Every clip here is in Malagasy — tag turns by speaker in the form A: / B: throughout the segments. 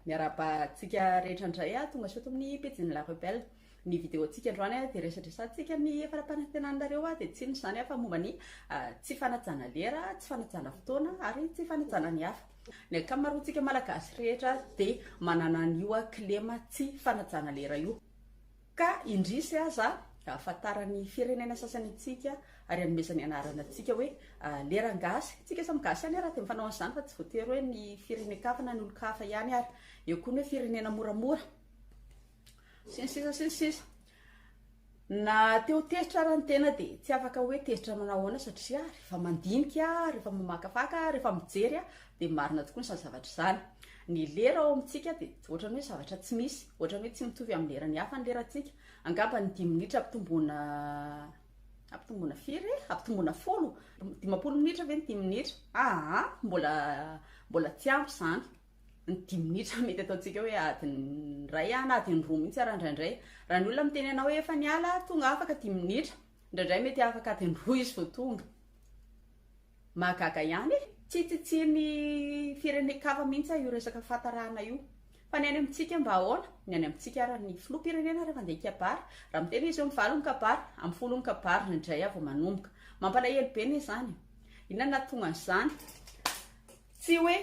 A: miarabantsika rehetra indray tonga soto amin'ny pejiny La Rebelle. Ny vidéontsika androany dia resadresantsika ny fara-panantenanareo dia tsy ino zany fa momba ny tsy fanajana lera, tsy fanajana fotoana ary tsy fanajana ny hafa. Ny ankamaroantsika malagasy rehetra dia manana an'io kilema tsy fanajana lera io. Ka indrisy aza ahafantarany firenena sasany antsika ary anomezany anarana antsika hoe lera gasy, tsika samy gasy ihany raha dia mifanao an'izany fa tsy voatery hoe ny firenen-kafa na ny olo-kafa ihany ary eo koa ny hoe firenena moramora sy ny sisa na teo tezitra raha ny tena dia tsy afaka hoe tezitra manao ahoana satria rehefa mandinika, rehefa mamakafaka, rehefa mijery dia marina tokoa ny zavatra izany. Ny lera ao amintsika dia ohatrany hoe zavatra tsy misy, ohatrany hoe tsy mitovy amin'ny lera ny hafa ny lerantsika. Angamba ny 10 minitra ampitomboana firy, ampitomboana 10, 10 minitra ve ny 10 minitra? Mbola tsy ampy izany. Ny 10 minitra mety ataontsika hoe adiny ray na adiny roa mihitsy ara indraindray. Raha ny olona miteny anao hoe efa niala tonga afaka 10 minitra, indraindray mety afaka adiny roa izy vao tonga. Mahagaga ihany tsy ny firenen-kafa mihitsy io resaka fahatarana io. Fa ny any amintsika mba ahoana? Ny any amintsika ara ny filoham-pirenena rehefa andeha kabary. Raha miteny izy eo amin'ny 20 ny kabary, amin'ny 10 ny kabary indray avy manomboka. Mampalahelo be ny izany. Inona nahatonga an'izany? Tsy hoe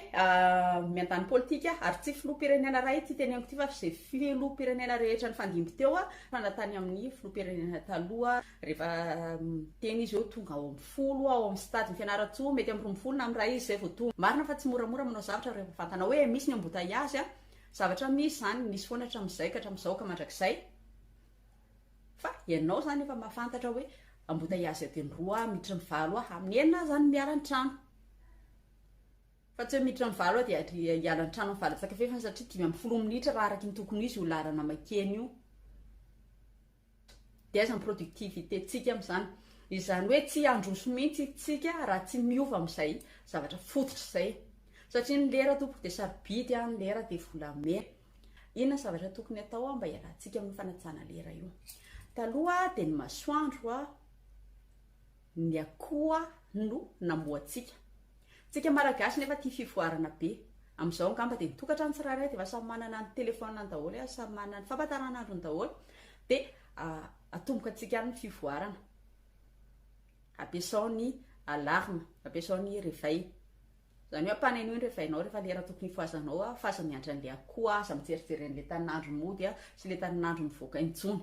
A: miantany politika ary tsy filoham-pirenena iray ty teneniko ty fa izay filoham-pirenena rehetra ny fandimby teo fanatany amin'ny filoham-pirenena taloha rehefa teny izy eo tonga ao amin'ny 10 ao amin'ny stade ny fianaratsoa mety amin'ny 20 na amin'ny ray izy zay vao tonga. Marina fa tsy moramora manao zavatra rehefa fantana hoe misy ny embouteillage zavatra misy zany nisy foana hatramin'izay ka hatramin'izao ka mandrakizay. Fa ianao zany efa mahafantatra hoe embouteillage adiny roa miditra ny valo amin'ny enina zany miara ny trano. Fa tsy hoe miditra ny valo dia hiala ny trano amin'ny valontsakafefany satria 10 minitra raha araky ny tokony izy io larana makeny io. Dia aza ny productivité-tsika amin'izany. Izany hoe tsy handroso mihitsy tsika raha tsy miova amin'izay zavatra fototra izay. Satria ny lera tompoko dia sarobidy, ny lera dia volamena. Inona zavatra tokony atao mba hialantsika amin'ny fanajana lera io? Taloha dia ny masoandro ny akoho no namoantsika. Tsika malagasy nefa tia fivoarana be. Amin'izao angamba dia ny-tokantrano tsirairay dia efa samy manana ny telefaonina daholo, samy manana ny fampataranandro daholo dia atomboka antsika ny fivoarana. Ampiasao ny alarme, ampiasao ny réveil. Zany hoe ampanainao ny réveilnao rehefa lera tokony hifoazanao fa aza miandry an'ilay akoho, aza mijerijery an'ilay tanin'andro mody sy ilay tanin'andro mivoaka intsony.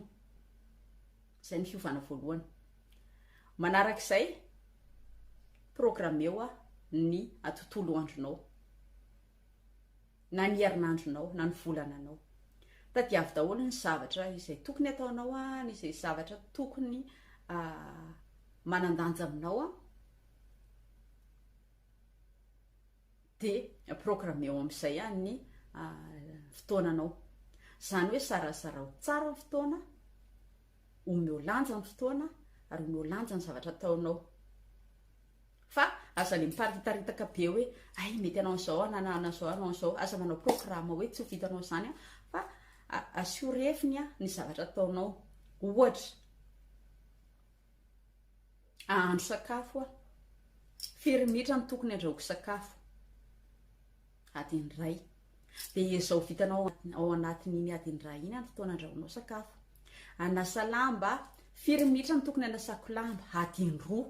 A: Izay ny fiovana voalohany. Manarak'izay, programmeo ny tontolo andronao, na ny herinandronao, na ny volananao. Tadiavy daholo ny zavatra izay tokony ataonao, izay zavatra tokony manandanja aminao dia programmeo amin'izay ny fotoananao. Izany hoe sarazara ho tsara ny fotoana, omeo lanja ny fotoana ary omeo lanja ny zavatra ataonao. Fa aza le miparitaritaka be hoe ay mety anao an'izao, anao an'izao, aza manao programme hoe tsy ho vitanao izany fa asio refiny ny zavatra ataonao. Ohatra ahandro sakafo firy minitra ny tokony andrahoako sakafo adiny ray dia izao vitanao ao anatin'iny adiny ray iny ny fotoana andrahoanao sakafo. Anasa lamba firy minitra ny tokony anasako lamba adiny roa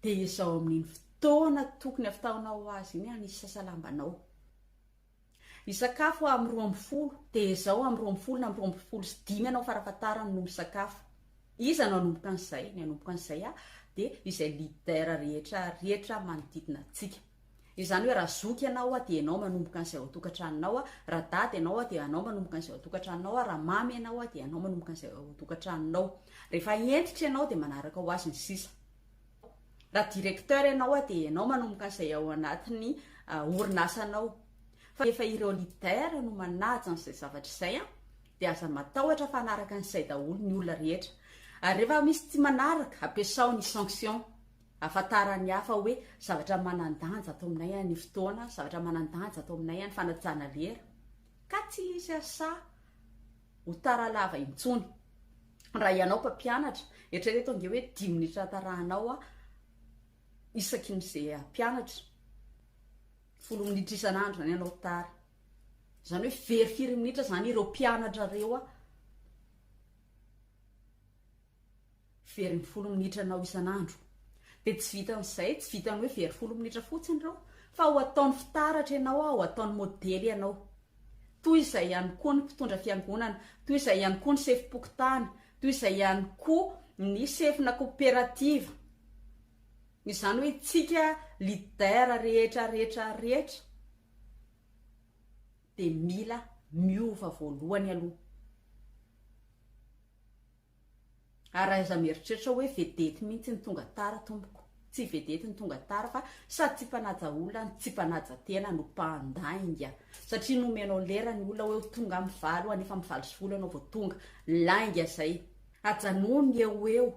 A: dia izao amin'iny fotoana tokony hafitaonao azy iny nisy sasalambanao. Isakafo amin'ny 12 dia izao amin'ny 12 na amin'ny 25 anao farafatarany no misakafo. Iza no anomboka an'izay? Ny anomboka an'izay dia izay leader rehetra manodidina antsika. Izany hoe raha zoky ianao dia ianao manomboka an'izay ao tokantranonao, raha dady ianao dia ianao manomboka an'izay ao tokantranonao, raha mamy ianao dia ianao manomboka an'izay ao tokantranonao. Rehefa entitra ianao dia manaraka ho azy ny sisa. Raha directeur ianao dia ianao manomboka an'izay ao anatin'ny orinasanao. Fa efa ireo leader no manaja an'izay zavatra izay dia aza matahotra fa hanaraka an'izay daholo ny olona rehetra. Ary rehefa misy tsy manaraka, ampiasao ny sanction. Ahafantarany hafa hoe zavatra manandanja atao aminay ny fotoana, zavatra manandanja atao aminay ny fanajana lera. Ka tsy hisy asa ho tara lava intsony. Raha ianao mpampianatra, eritrereto ange hoe 10 minitra tarahanao isaky n'izay mpianatra. 10 minitra isan'andro zany ianao tara. zany hoe verifiry minitra zany ireo mpianatra reo a very 10 minitra anao isan'andro de tsy vitan'izay tsy vitany hoe very 10 minitra fotsiny reo fa ho ataony fitaratra ianao ho ataony modely ianao toy izay ihany koa ny mpitondra fiangonana toy izay ihany koa ny sefim-pokotany toy izay ihany koa ny sefina kooperativa izany hoe tsika lidera rehetra de mila miova voalohany aloha ary aza mieritreritra hoe vedety mihitsy ny tonga tara tompoko tsy vedety ny tonga tara fa sady tsy mpanaja olona tsy mpanaja tena no mpandainga satria nomenao lera ny olona hoe tonga amin'ny valo anefa amin'ny valo sy folo anao vao tonga lainga zay ajanony eo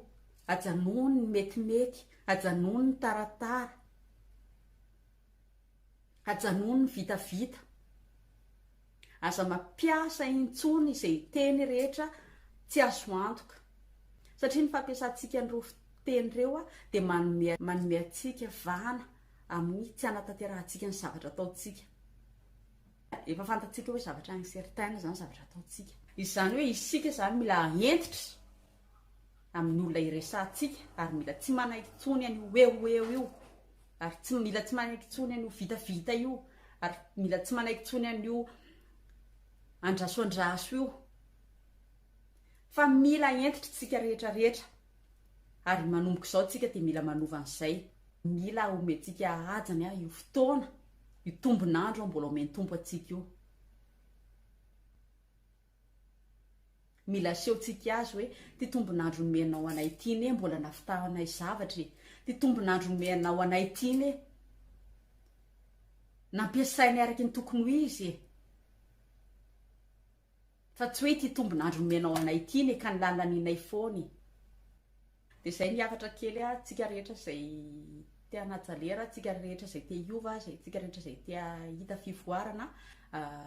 A: ajanony ny metimety ajanony ny taratara ajanony ny vitavita aza mampiasa intsony izay teny rehetra tsy azo antoka satria ny fampiasantsika ny rofiteny reo a de manome atsika vahana amin'ny tsy anatanterantsika ny zavatra ataotsika efa fantatsika hoe zavatra any certain zany zavatra ataotsika izany hoe isika zany mila entitra amin'ny olona iresantsika ary mila tsy manaiky tsony any eo io ary tsy mila tsy manaiky tsony any vitavita io ary mila tsy manaiky tsony any io andrasoandraso io fa mila entitra tsika rehetra ary manomboka izao tsika de mila manova an'izay mila omentsika ajany io fotoana io tombonandro mbola omeny tompo atsika io mila sehotsika azy hoe ty tombonandro nomenao anay ity mbola nafitahanay zavatra ty tombonandro nomenao anay ity nampiasainy araky ny tokony ho izy fa tsy hoe ty tombonandro nomenao anay ity ka ny lalaninay foany de zay ny afatra kely tsika rehetra zay tia najalera tsika rehetra zay tia iova zay tsika rehetra zay tia hita fivoarana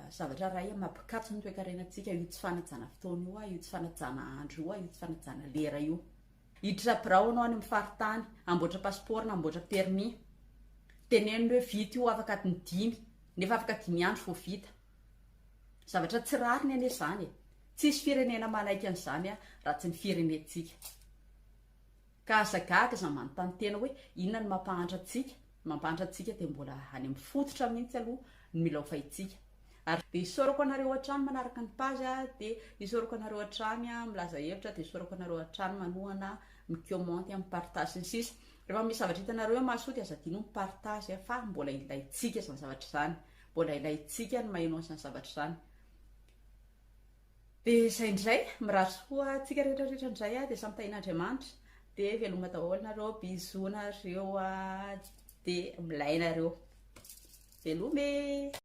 A: zavatra ray mampikatso ny toekarenantsika io tsy fanajana fotoana io tsy fanajana andro io tsy fanajana lera io hiditra birao anao any amin'ny faritany amboatra passeport na amboatra permis teneniny hoe vita io afaka adiny 5 nefa afaka 5 andro vao vita zavatra tsy rariny ane zany tsisy firenena manaiky an'izany raha tsy ny firenetsika ka azagaga za manontany tena hoe inona ny mampahantra atsika de mbola any amin'ny fototra mihitsy aloha ny mila hofaitsika ary de isorako anareo hatrany manaraka ny pazy de isorako anareo hatrany milaza hevitra de isorako anareo hatrany manohana micommente amin'ny partage ny sisa rehefa misy zavatra hitanareo mahasoa azadino ny partage fa mbola ilaitsika zany zavatra zany mbola ilaitsika ny maheno an'izany zavatra zany de zay ndray mirasoa tsika rehetrarehetra indray de samy tahin'Andriamanitra de veloma daholo nareo bisous nareo de milainareo velome